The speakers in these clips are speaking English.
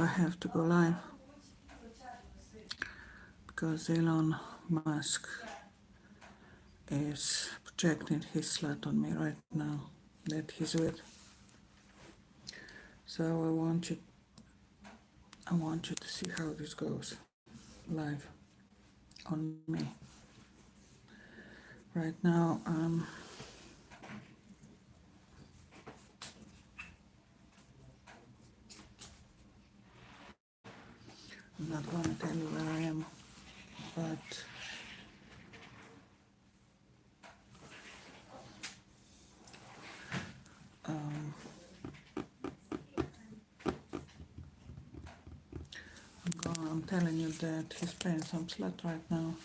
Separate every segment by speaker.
Speaker 1: I have to go live because Elon Musk is projecting his slut on me right now that he's with. So I want you to see how this goes live on me. Right now I'm not going to tell you where I am, but I'm telling you that he's playing some slut right now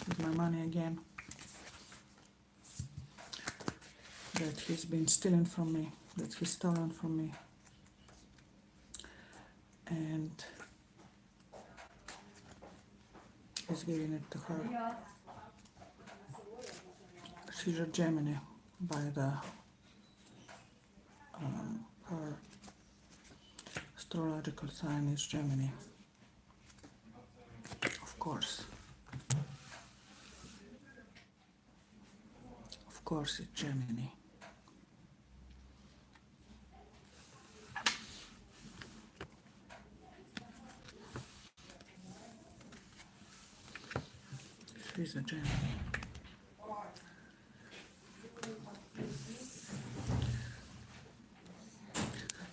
Speaker 1: with my money again, that he's been stealing from me, that he's stolen from me, and he's giving it to her. She's a Gemini by the her astrological sign is Gemini. Of course it's Gemini. She's a Gemini.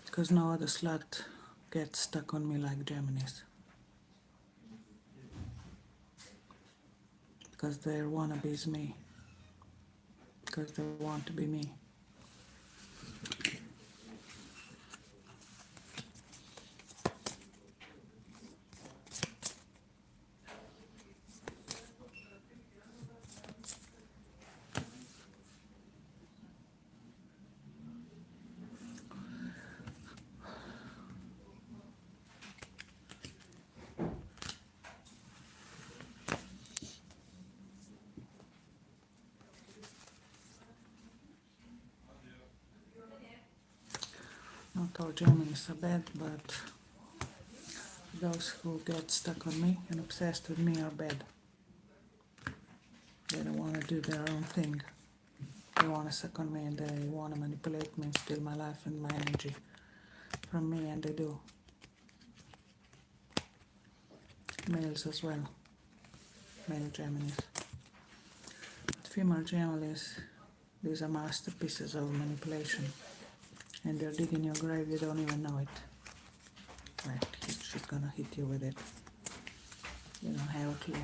Speaker 1: Because no other slut gets stuck on me like Geminis. Because their wannabe is me. Because they want to be me. Not all Geminis are bad, but those who get stuck on me and obsessed with me are bad. They don't want to do their own thing. They want to suck on me and they want to manipulate me and steal my life and my energy from me, and they do. Males as well. Male Geminis. But female Geminis, these are masterpieces of manipulation. And they're digging your grave, you don't even know it. Right, she's gonna hit you with it. You don't have a clue.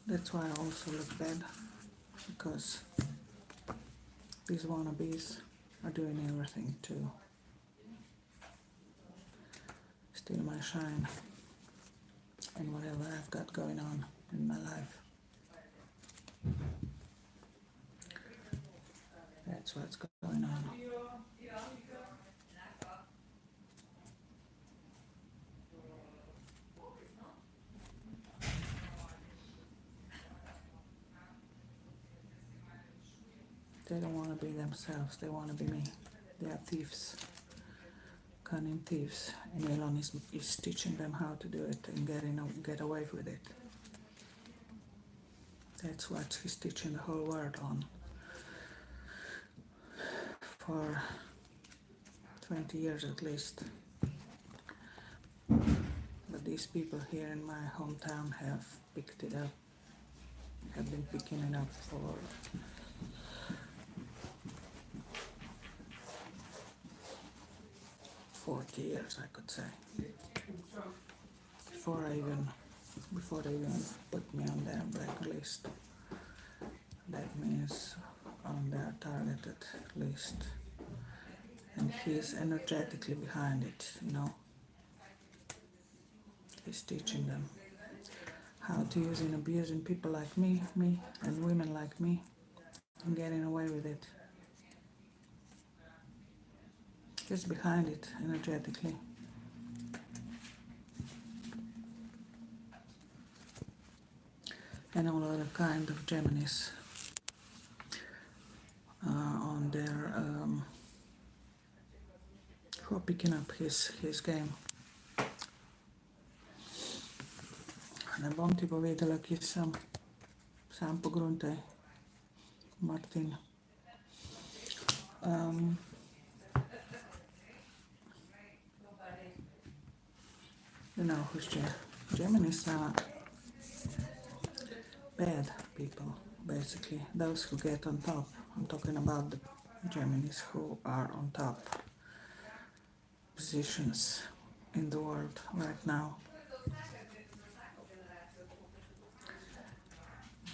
Speaker 1: That's why I also look bad, because these wannabes are doing everything to steal my shine and whatever I've got going on in my life. That's what's going on. They don't want to be themselves, they want to be me. They are thieves, cunning thieves, and Elon is teaching them how to do it and get away with it. That's what he's teaching the whole world on for 20 years at least. But these people here in my hometown have picked it up, have been picking it up for 40 years, I could say, before they even put me on their blacklist. That means on their targeted list. And he's energetically behind it, you know. He's teaching them how to use and abusing people like me and women like me and getting away with it. He's behind it energetically. And all other kind of Geminis on their who are picking up his game. Nem tipă védelek hiszem számpa gruntai Martin. You know who's Geminis are bad people, basically. Those who get on top. I'm talking about the Geminis who are on top positions in the world right now.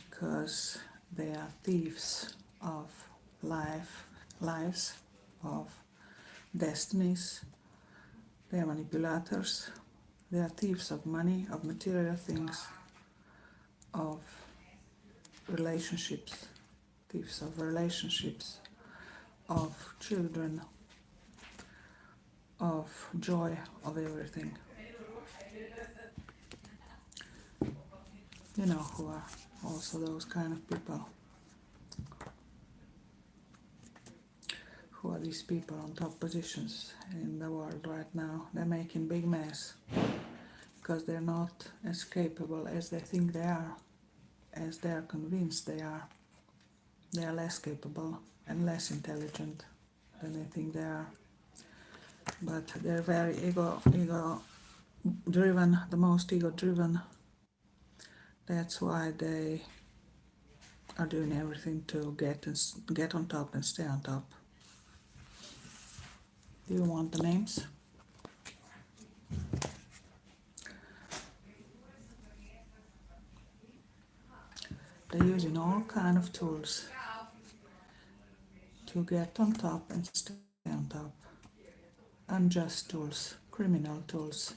Speaker 1: Because they are thieves of lives, of destinies. They are manipulators. They are thieves of money, of material things, of relationships, thieves of relationships, of children, of joy, of everything. You know who are also those kind of people. Who are these people on top positions in the world right now? They're making big mess because they're not as capable as they think they are, as they're convinced they are. They are less capable and less intelligent than they think they are. But they're very ego-driven, the most ego-driven. That's why they are doing everything to get on top and stay on top. Do you want the names? They're using all kind of tools to get on top and stay on top. Unjust tools, criminal tools,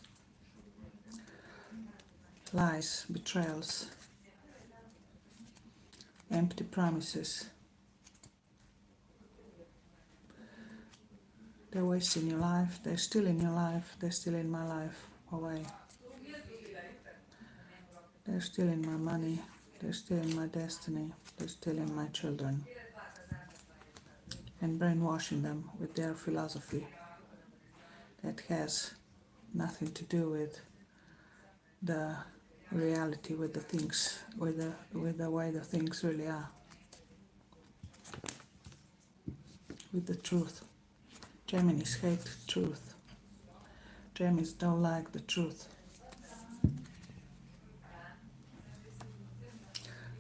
Speaker 1: lies, betrayals, empty promises. They're wasting your life, they're stealing your life, they're stealing my life away. They're stealing my money, they're stealing my destiny, they're stealing my children. And brainwashing them with their philosophy that has nothing to do with the reality, with the things, with the way the things really are, with the truth. Geminis hate truth. Geminis don't like the truth.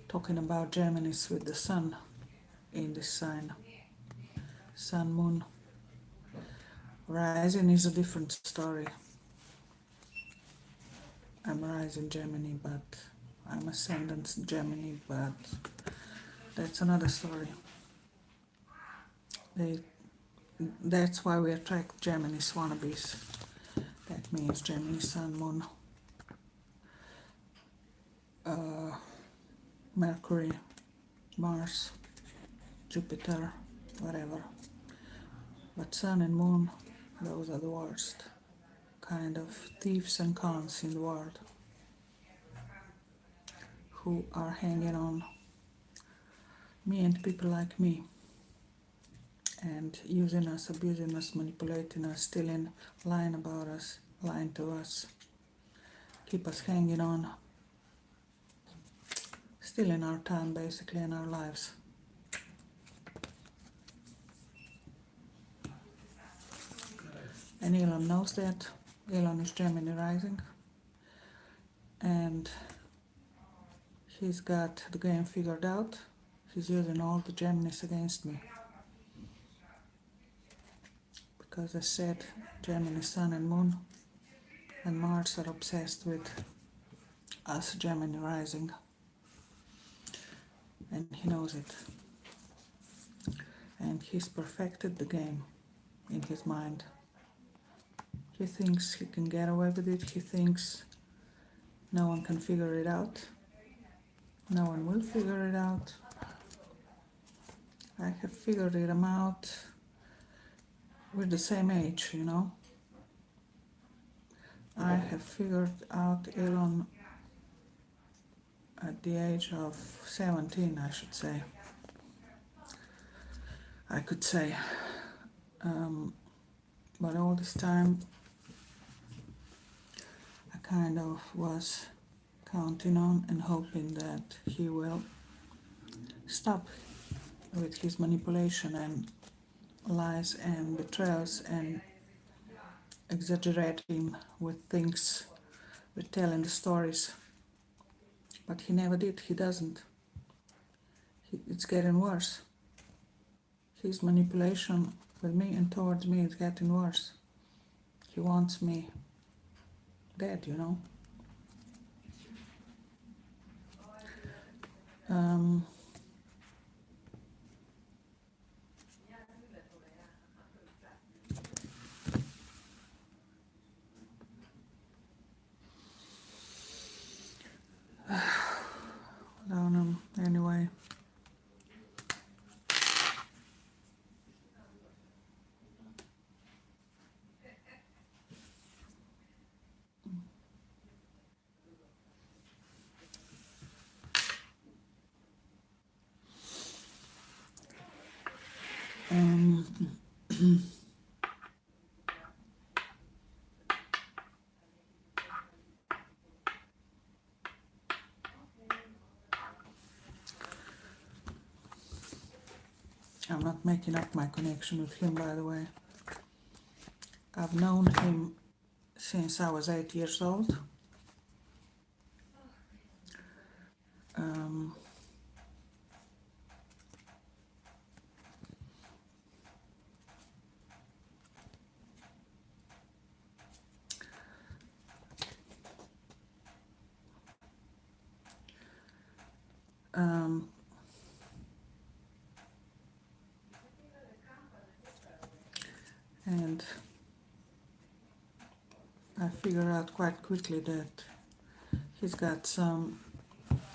Speaker 1: Talking about Geminis with the sun in this sign. Sun, moon. Rising is a different story. I'm rising Gemini, but I'm ascendant Gemini, but that's another story. That's why we attract Geminis wannabes. That means Gemini, Sun, Moon, Mercury, Mars, Jupiter, whatever. But Sun and Moon, those are the worst kind of thieves and cons in the world who are hanging on me and people like me and using us, abusing us, manipulating us, stealing, lying about us, lying to us, keep us hanging on, stealing our time basically in our lives. And Elon knows that. Elon is Gemini rising, and he's got the game figured out. He's using all the Geminis against me. Because I said Gemini, Sun and Moon and Mars are obsessed with us Gemini rising. And he knows it. And he's perfected the game in his mind. He thinks he can get away with it. He thinks no one can figure it out. No one will figure it out. I have figured them out with the same age, you know. I have figured out Elon at the age of 17, I should say. I could say. But all this time I kind of was counting on and hoping that he will stop with his manipulation and lies and betrayals and exaggerating with things, with telling the stories. But he never did, he doesn't. It's getting worse. His manipulation with me and towards me is getting worse. He wants me dead, you know. Don't know. Anyway. I'm not making up my connection with him, by the way. I've known him since I was 8 years old. And I figured out quite quickly that he's got some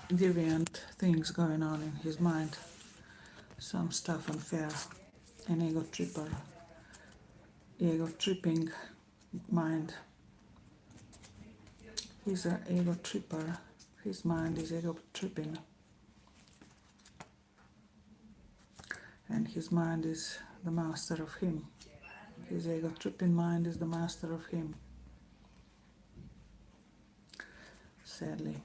Speaker 1: deviant things going on in his mind, some stuff unfair, an ego tripping mind. He's an ego tripper, his mind is ego tripping, and his mind is the master of him. His ego tripping mind is the master of him, sadly.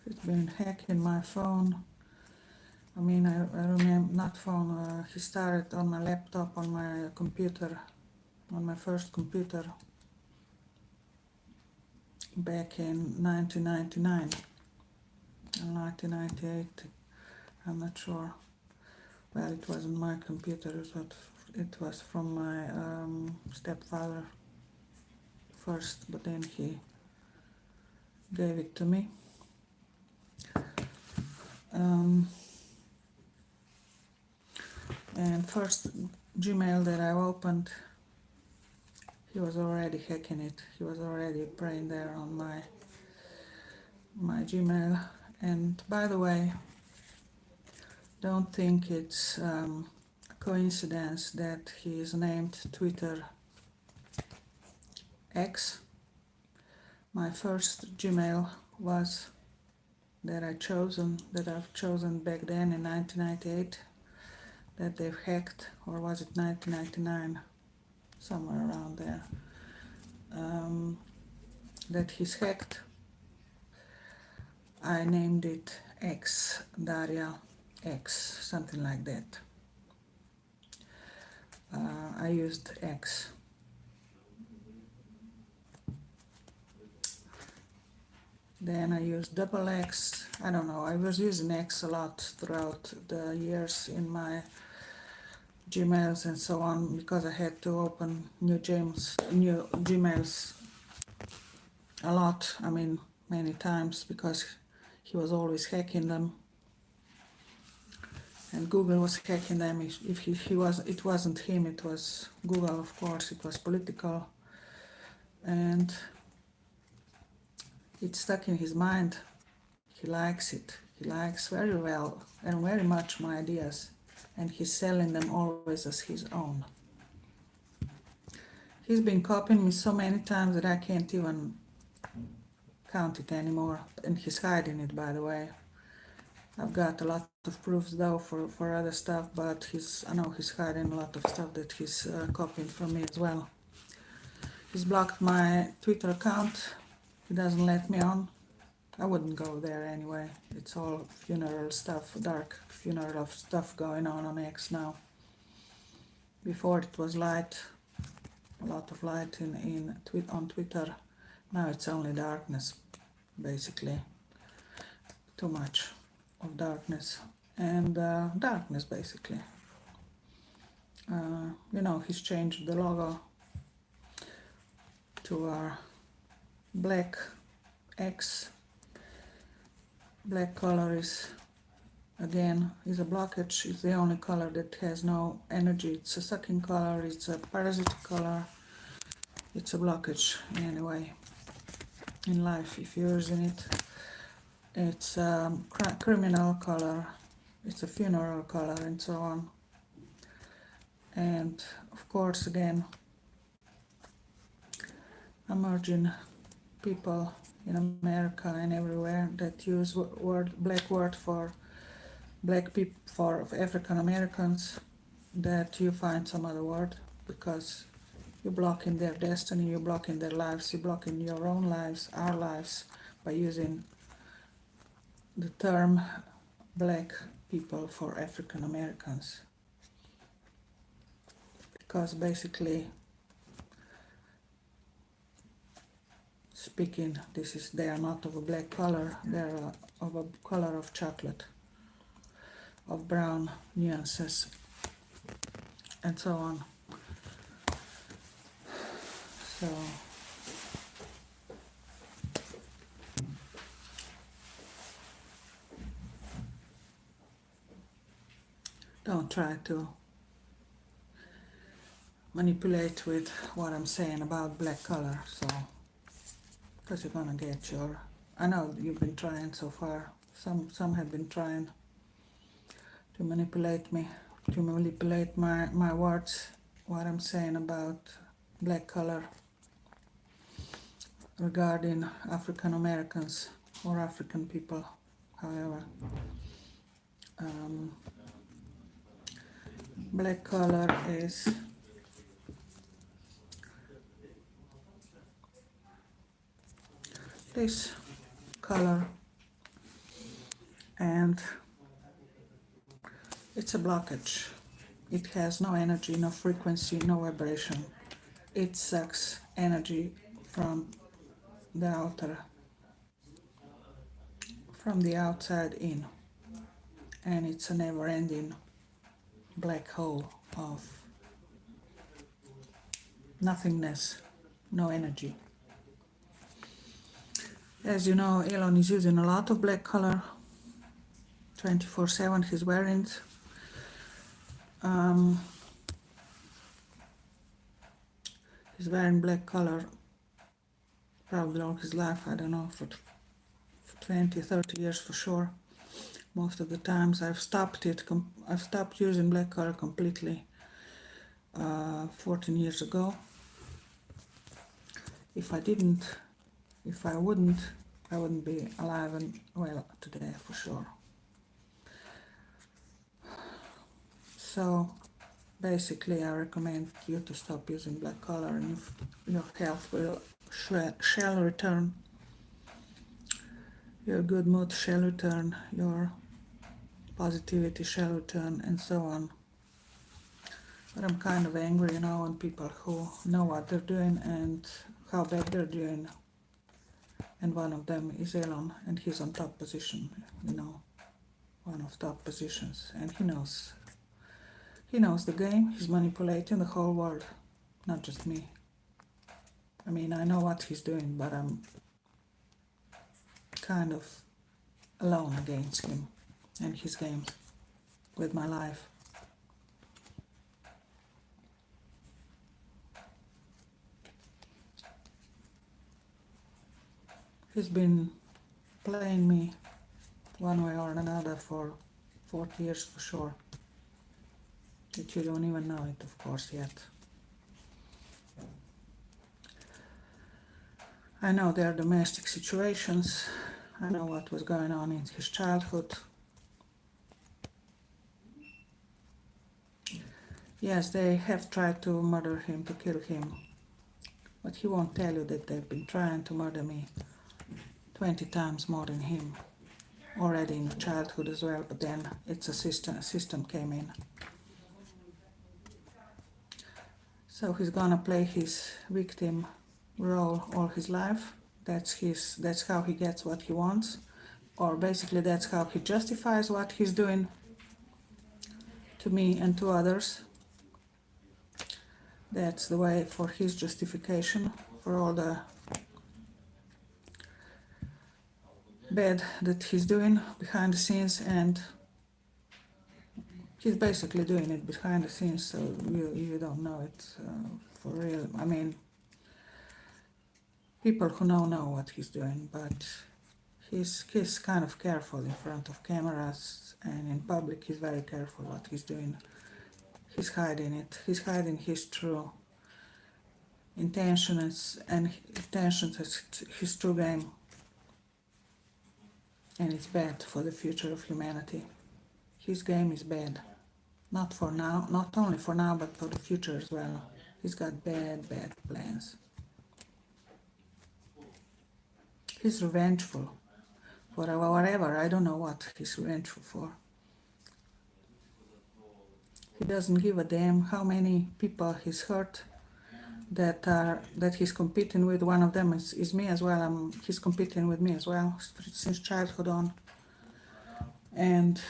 Speaker 1: He's been hacking my phone. I mean, I remember, not phone, he started on my laptop, on my computer, on my first computer back in 1999 or 1998, I'm not sure. Well, it wasn't my computer, it was from my stepfather first, but then he gave it to me. And first Gmail that I opened, he was already hacking it. He was already praying there on my Gmail. And by the way, don't think it's a coincidence that he is named Twitter X. My first Gmail was that I've chosen back then in 1998, that they've hacked, or was it 1999, somewhere around there, that he's hacked. I named it X, Darja X, something like that. I used X. Then I used double X. I don't know, I was using X a lot throughout the years in my Gmails and so on, because I had to open new Gmails a lot, I mean many times, because he was always hacking them, and Google was hacking them. If it wasn't him, it was Google, of course. It was political and it's stuck in his mind. He likes it. He likes very well and very much my ideas, and he's selling them always as his own. He's been copying me so many times that I can't even count it anymore, and he's hiding it, by the way. I've got a lot of proofs though for other stuff, but I know he's hiding a lot of stuff that he's copying from me as well. He's blocked my Twitter account. He doesn't let me on. I wouldn't go there anyway. It's all funeral stuff, dark funeral stuff going on X now. Before it was light, a lot of light on Twitter. Now it's only darkness, basically. Too much of darkness and darkness, basically. You know, he's changed the logo to our black X. Black color is a blockage. It's the only color that has no energy. It's a sucking color, it's a parasitic color, it's a blockage anyway in life if you're using it. It's a criminal color, it's a funeral color, and so on. And of course, again, emerging people in America and everywhere that use black word for black people, for African Americans, that you find some other word, because you're blocking their destiny, you're blocking their lives, you're blocking your own lives, our lives, by using the term black people for African Americans. Because basically speaking, they are not of a black color, they're of a color of chocolate, of brown nuances, and so on. So don't try to manipulate with what I'm saying about black color, so, because you're gonna get I know you've been trying so far, some have been trying to manipulate me, to manipulate my words, what I'm saying about black color regarding African Americans or African people, however. Black color is this color, and it's a blockage. It has no energy, no frequency, no vibration. It sucks energy from the outside in, and it's a never-ending black hole of nothingness, no energy. As you know, Elon is using a lot of black color, 24/7 he's wearing it. He's wearing black color probably all his life, I don't know, for 20, 30 years for sure. Most of the times I've stopped using black color completely 14 years ago. If I wouldn't be alive and well today for sure. So basically I recommend you to stop using black color, and if your health shall return, your good mood shall return, your positivity shall return, and so on. But I'm kind of angry, on people who know what they're doing and how bad they're doing. And one of them is Elon, and he's on top position, one of top positions, and he knows the game. He's manipulating the whole world, not just me. I mean, I know what he's doing, but I'm kind of alone against him and his games with my life. He's been playing me one way or another for 40 years for sure. That you don't even know it, of course, yet. I know there are domestic situations. I know what was going on in his childhood. Yes, they have tried to murder him, to kill him. But he won't tell you that they've been trying to murder me 20 times more than him. Already in childhood as well, but then it's a system came in. So he's gonna play his victim role all his life. That's how he gets what he wants, or basically that's how he justifies what he's doing to me and to others. That's the way for his justification for all the bad that he's doing behind the scenes, and he's basically doing it behind the scenes, so you don't know it for real. I mean, people who know what he's doing, but he's kind of careful in front of cameras, and in public he's very careful what he's doing. He's hiding it. He's hiding his true intentions and his true game. And it's bad for the future of humanity. His game is bad. Not for now, not only for now, but for the future as well. He's got bad plans. He's revengeful. For whatever, I don't know what he's revengeful for. He doesn't give a damn how many people he's hurt that he's competing with. One of them is me as well. He's competing with me as well since childhood on. And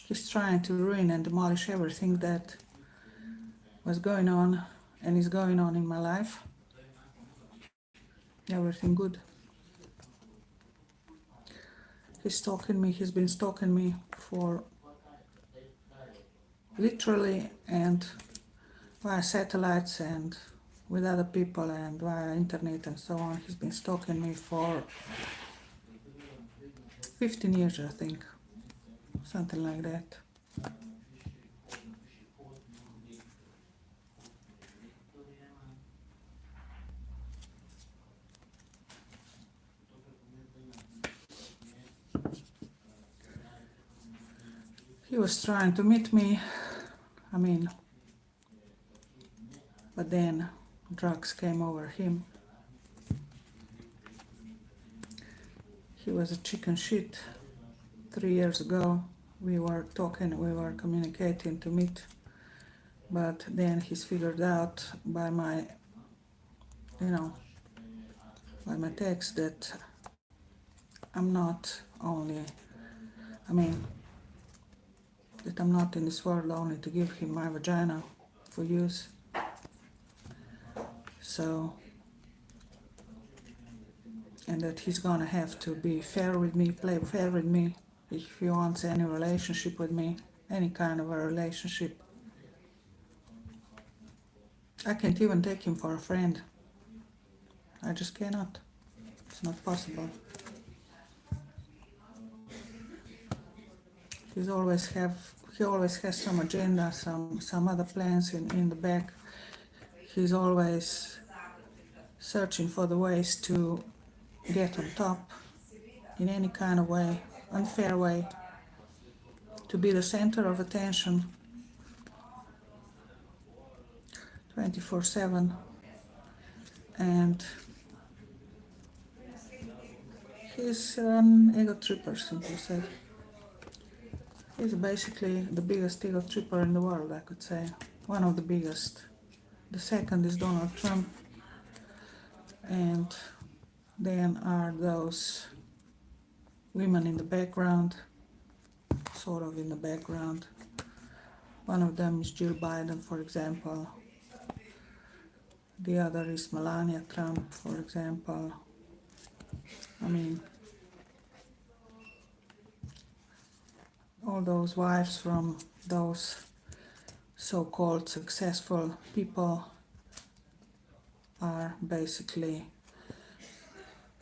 Speaker 1: he's trying to ruin and demolish everything that was going on and is going on in my life. Everything good. He's stalking me. He's been stalking me for literally and via satellites and with other people and via internet and so on. He's been stalking me for 15 years, I think. Something like that. He was trying to meet me, but then drugs came over him. He was a chicken shit. 3 years ago, we were talking, we were communicating to meet, but then he's figured out by my text that I'm not only, that I'm not in this world only to give him my vagina for use. So, and that he's gonna have to be fair with me, play fair with me, if he wants any relationship with me, any kind of a relationship. I can't even take him for a friend. I just cannot. It's not possible. He always has some agenda, some other plans in the back. He's always searching for the ways to get on top in any kind of way, unfair way, to be the center of attention 24/7. And he's an ego tripper, simply said. He's basically the biggest ego tripper in the world, I could say. One of the biggest. The second is Donald Trump. And then are those women in the background, sort of in the background. One of them is Jill Biden, for example. The other is Melania Trump, for example. All those wives from those so-called successful people are basically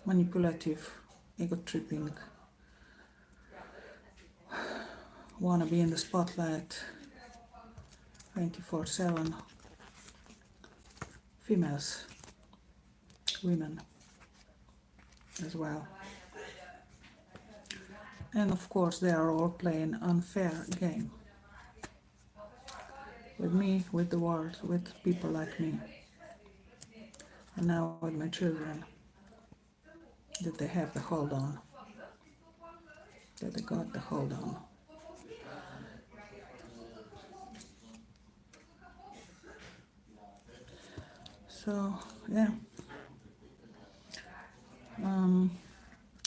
Speaker 1: manipulative, ego-tripping, wanna be in the spotlight 24/7 females, women as well. And of course they are all playing unfair game with me, with the world, with people like me, and now with my children that they have the hold on, that they got the hold on. So yeah,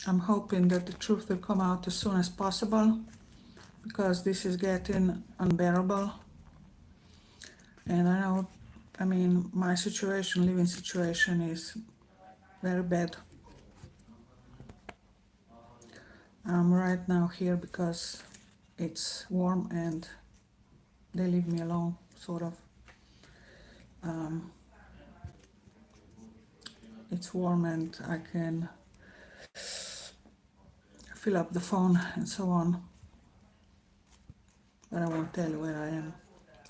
Speaker 1: I'm hoping that the truth will come out as soon as possible, because this is getting unbearable. And I know, I mean, my situation, living situation is very bad. I'm right now here because it's warm and they leave me alone, sort of. It's warm and I can fill up the phone and so on, but I won't tell you where I am,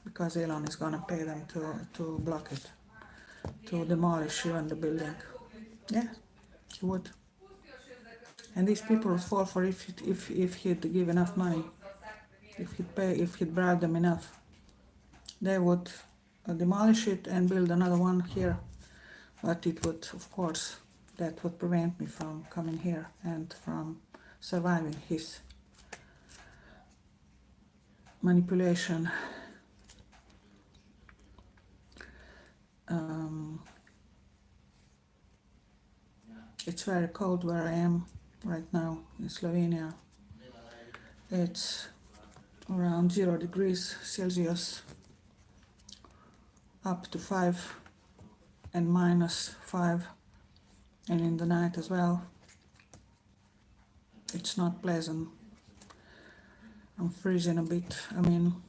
Speaker 1: because Elon is gonna pay them to block it, to demolish even the building. Yeah, he would. And these people would fall for if he'd give enough money, if he'd bribe them enough. They would demolish it and build another one here. But it would, of course, that would prevent me from coming here and from surviving his manipulation. It's very cold where I am right now in Slovenia. It's around 0 degrees Celsius, up to 5 and -5, and in the night as well. It's not pleasant. I'm freezing a bit. I mean,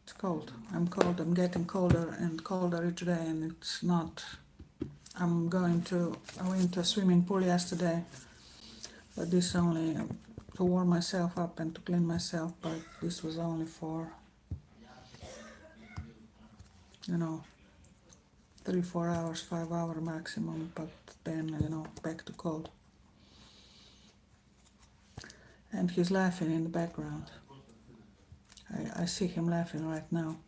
Speaker 1: it's cold. I'm cold. I'm getting colder and colder each day, and it's not. I went to a swimming pool yesterday, but this only to warm myself up and to clean myself, but this was only for, 3-4 hours, 5 hour maximum, but then, back to cold. And he's laughing in the background. I see him laughing right now.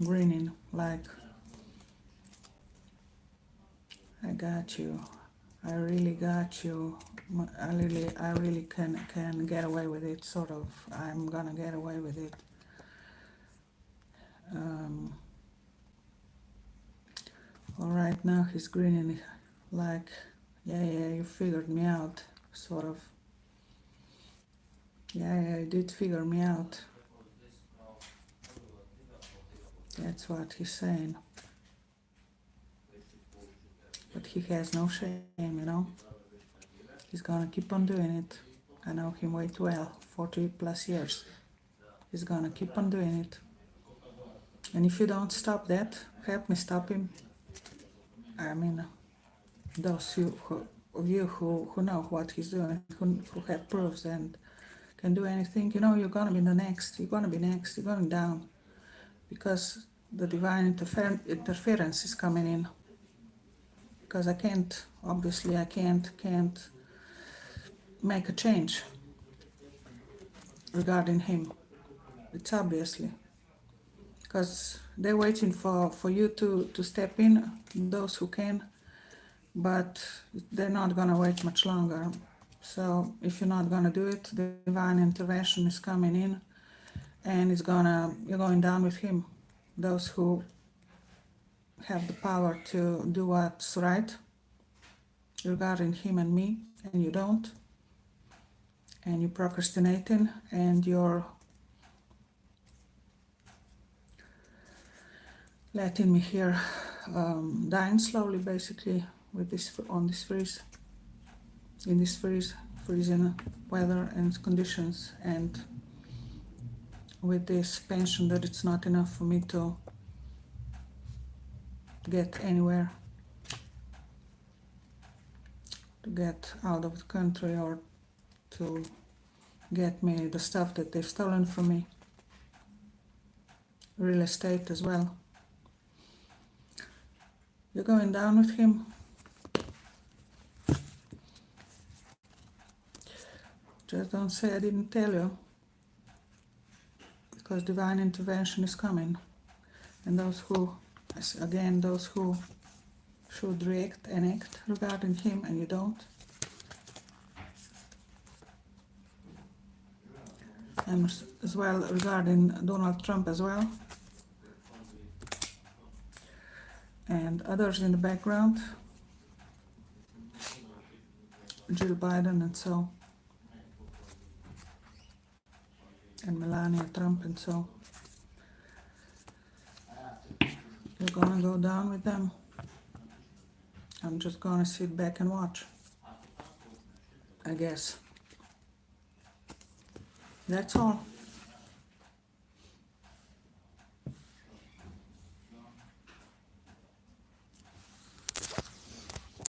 Speaker 1: Grinning like, I got you. I really got you. I really can get away with it, sort of. I'm gonna get away with it. Well, right now he's grinning like, yeah, you figured me out, sort of. Yeah, you did figure me out. That's what he's saying. But he has no shame, He's gonna keep on doing it. I know him way too well, 40 plus years. He's gonna keep on doing it. And if you don't stop that, help me stop him. I mean, those of you who know what he's doing, who have proofs and can do anything, you're gonna be the next. You're gonna be next. You're going down, because the divine interference is coming in. Because I can't make a change regarding him. It's obviously. Because they're waiting for you to step in, those who can, but they're not gonna wait much longer. So if you're not gonna do it, the divine intervention is coming in, and you're going down with him. Those who have the power to do what's right regarding him and me, and you don't, and you're procrastinating, and you're letting me here dying slowly, basically, with this freezing weather and conditions, and with this pension that it's not enough for me to get anywhere, to get out of the country, or to get me the stuff that they've stolen from me. Real estate as well. You're going down with him. Just don't say I didn't tell you, because divine intervention is coming. And those who, again, those who should react and act regarding him, and you don't. And as well regarding Donald Trump as well. And others in the background. Jill Biden and so. And Melania Trump and so. You're gonna go down with them. I'm just gonna sit back and watch, I guess. That's all.